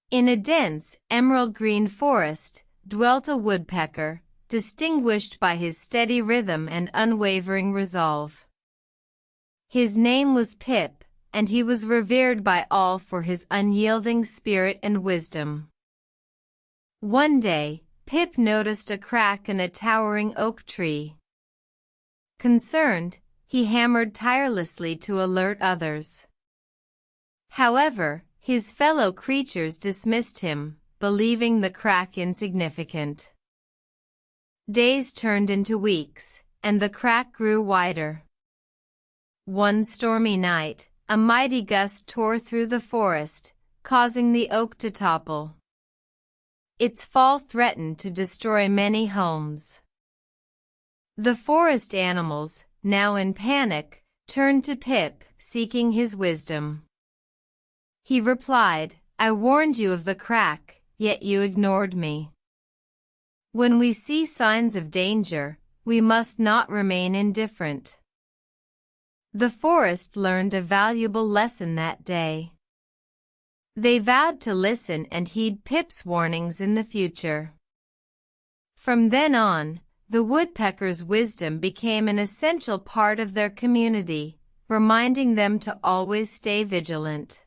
In a dense, emerald-green forest dwelt a woodpecker, distinguished by his steady rhythm and unwavering resolve. His name was Pip, and he was revered by all for his unyielding spirit and wisdom. One day, Pip noticed a crack in a towering oak tree. Concerned, he hammered tirelessly to alert others. However, his fellow creatures dismissed him, believing the crack insignificant. Days turned into weeks, and the crack grew wider. One stormy night, a mighty gust tore through the forest, causing the oak to topple. Its fall threatened to destroy many homes. The forest animals, now in panic, turned to Pip, seeking his wisdom. He replied, "I warned you of the crack, yet you ignored me. When we see signs of danger, we must not remain indifferent." The forest learned a valuable lesson that day. They vowed to listen and heed Pip's warnings in the future. From then on, the woodpecker's wisdom became an essential part of their community, reminding them to always stay vigilant.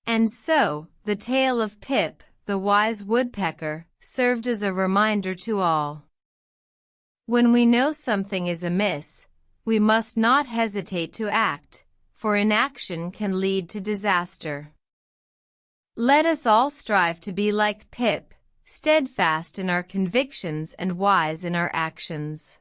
And so, the tale of Pip, the wise woodpecker, served as a reminder to all. When we know something is amiss, we must not hesitate to act, for inaction can lead to disaster. Let us all strive to be like Pip, steadfast in our convictions and wise in our actions.